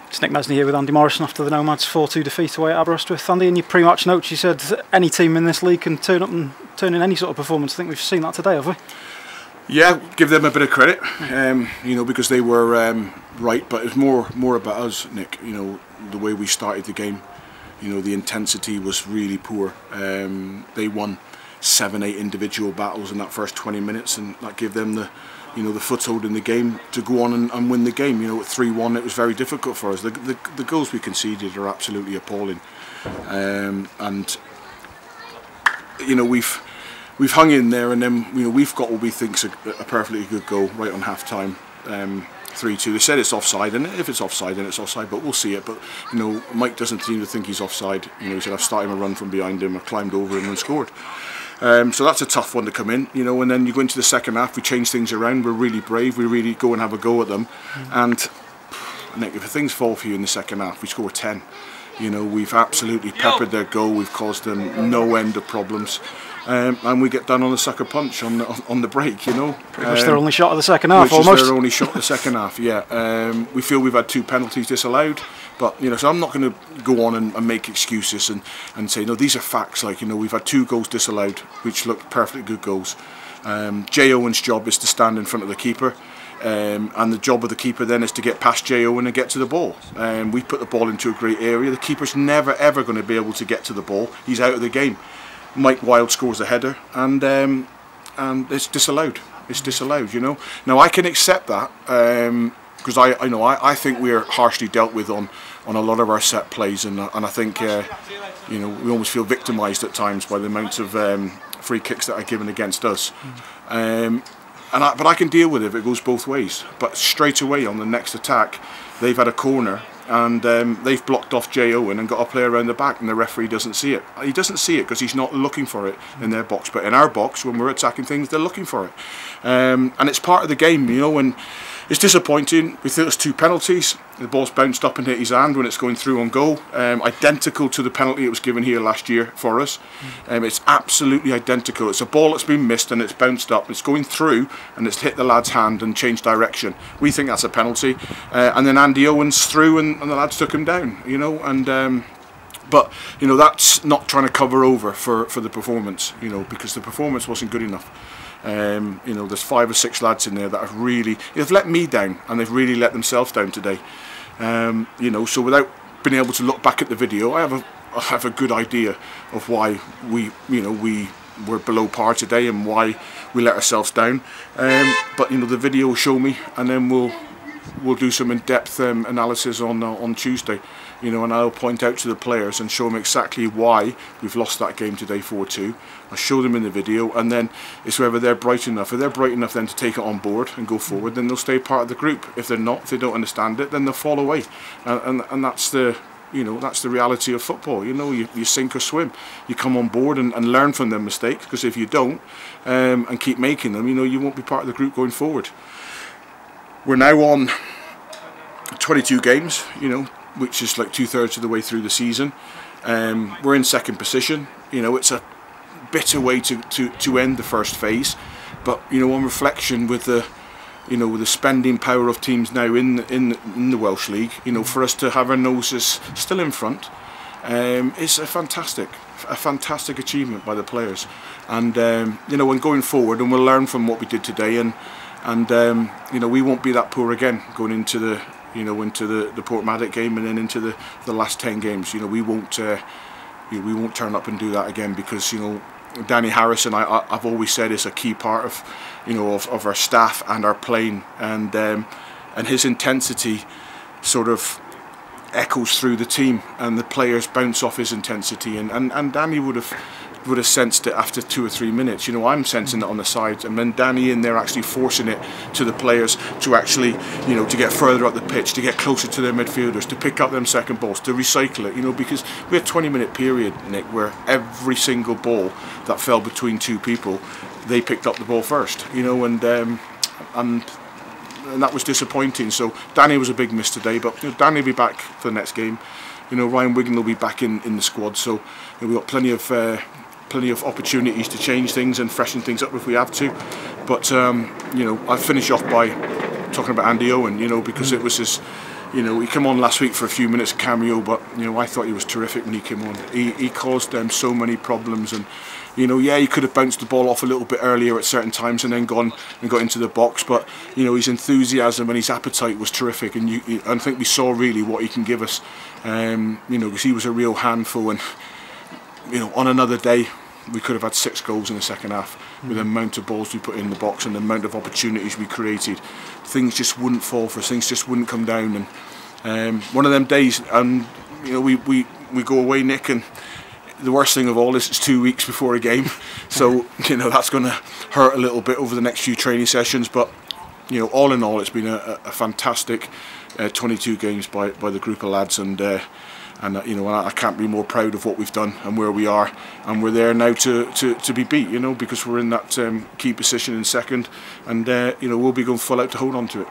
It's Nik Mesney here with Andy Morrison after the Nomads 4-2 defeat away at Aberystwyth. Andy, in your pre-match notes you said any team in this league can turn up and turn in any sort of performance. I think we've seen that today, have we? Yeah, give them a bit of credit, you know, because they were right, but it's more about us, Nick. You know, the way we started the game, you know, the intensity was really poor. They won 7-8 individual battles in that first 20 minutes, and that gave them the, you know, the foothold in the game to go on and win the game. You know, at 3-1 it was very difficult for us. The goals we conceded are absolutely appalling, and you know, we've hung in there, and then, you know, we've got what we think's a perfectly good goal right on half time. 3-2. They said it's offside, and if it's offside, then it's offside, but we'll see it. But, you know, Mike doesn't seem to think he's offside. You know, he said, I've started him a run from behind him, I climbed over him and scored. So that's a tough one to come in, you know. And then you go into the second half, we change things around, we're really brave, we really go and have a go at them. And Nick, if things fall for you in the second half, we score 10. You know, we've absolutely peppered their goal, we've caused them no end of problems. And we get done on a sucker punch on the break, you know. Pretty much their only shot of the second half, which almost. Is their only shot of the second half, yeah. We feel we've had 2 penalties disallowed, but, you know, so I'm not going to go on and make excuses and say, no, these are facts. Like, you know, we've had 2 goals disallowed, which looked perfectly good goals. Jay Owen's job is to stand in front of the keeper. And the job of the keeper then is to get past Jay Owen and get to the ball. We put the ball into a great area. The keeper's never ever going to be able to get to the ball. He's out of the game. Mike Wilde scores a header, and it's disallowed. It's disallowed, you know. Now I can accept that because I think we're harshly dealt with on a lot of our set plays, and I think you know, we almost feel victimised at times by the amount of free kicks that are given against us. But I can deal with it if it goes both ways. But straight away on the next attack, they've had a corner, and they've blocked off Jay Owen and got a player around the back, and the referee doesn't see it. He doesn't see it because he's not looking for it in their box. But in our box, when we're attacking things, they're looking for it. And it's part of the game, you know. And it's disappointing. We think there's 2 penalties. The ball's bounced up and hit his hand when it's going through on goal. Identical to the penalty that was given here last year for us. It's absolutely identical. It's a ball that's been missed and it's bounced up. It's going through and it's hit the lad's hand and changed direction. We think that's a penalty. And then Andy Owens threw and the lads took him down, you know. And but, you know, that's not trying to cover over for the performance, you know, because the performance wasn't good enough. You know, there's 5 or 6 lads in there that have really, they've let me down, and they've really let themselves down today. You know, so without being able to look back at the video, I have a good idea of why we were below par today and why we let ourselves down. But, you know, the video will show me, and then we'll do some in-depth analysis on Tuesday. You know, and I'll point out to the players and show them exactly why we've lost that game today 4-2. I'll show them in the video, and then it's whether they're bright enough. If they're bright enough then to take it on board and go forward, then they'll stay part of the group. If they're not, if they don't understand it, then they'll fall away. And that's the, you know, that's the reality of football. You know, you sink or swim. You come on board and learn from their mistakes, because if you don't and keep making them, you know, you won't be part of the group going forward. We're now on 22 games, you know, which is like 2/3 of the way through the season. We're in 2nd position. You know, it's a bitter way to end the first phase, but, you know, on reflection, with the, you know, with the spending power of teams now in the Welsh League, you know, for us to have our noses still in front, it's a fantastic achievement by the players. And you know, and going forward, and we'll learn from what we did today, and you know, we won't be that poor again going into the, you know, into the Portmadoc game, and then into the last 10 games. You know, we won't turn up and do that again, because, you know, Danny Harrison, I've always said, is a key part of, you know, of our staff and our playing, and his intensity sort of echoes through the team, and the players bounce off his intensity, and Danny would have sensed it after 2 or 3 minutes. You know, I'm sensing it on the sides, and then Danny in there actually forcing it to the players to actually, you know, to get further up the pitch, to get closer to their midfielders, to pick up them second balls, to recycle it, you know, because we had a 20-minute period, Nick, where every single ball that fell between 2 people, they picked up the ball first, you know, and that was disappointing. So Danny was a big miss today, but, you know, Danny will be back for the next game. You know, Ryan Wigan will be back in the squad, so, you know, we've got plenty of opportunities to change things and freshen things up if we have to. But you know, I'll finish off by talking about Andy Owen, you know, because it was his, you know, he came on last week for a few minutes cameo, but you know, I thought he was terrific when he came on. He caused them so many problems, and you know, yeah, he could have bounced the ball off a little bit earlier at certain times and then gone and got into the box, but you know, his enthusiasm and his appetite was terrific, and I think we saw really what he can give us. You know, because he was a real handful, and you know, on another day we could have had 6 goals in the second half with the amount of balls we put in the box and the amount of opportunities we created. Things just wouldn't fall for us, things just wouldn't come down, and one of them days, and you know, we go away, Nick, and the worst thing of all is it's 2 weeks before a game, so you know, that's going to hurt a little bit over the next few training sessions, but you know, all in all, it's been a fantastic 22 games by the group of lads, and you know, I can't be more proud of what we've done and where we are, and we're there now to be beat, you know, because we're in that key position in second, and you know, we'll be going full out to hold on to it.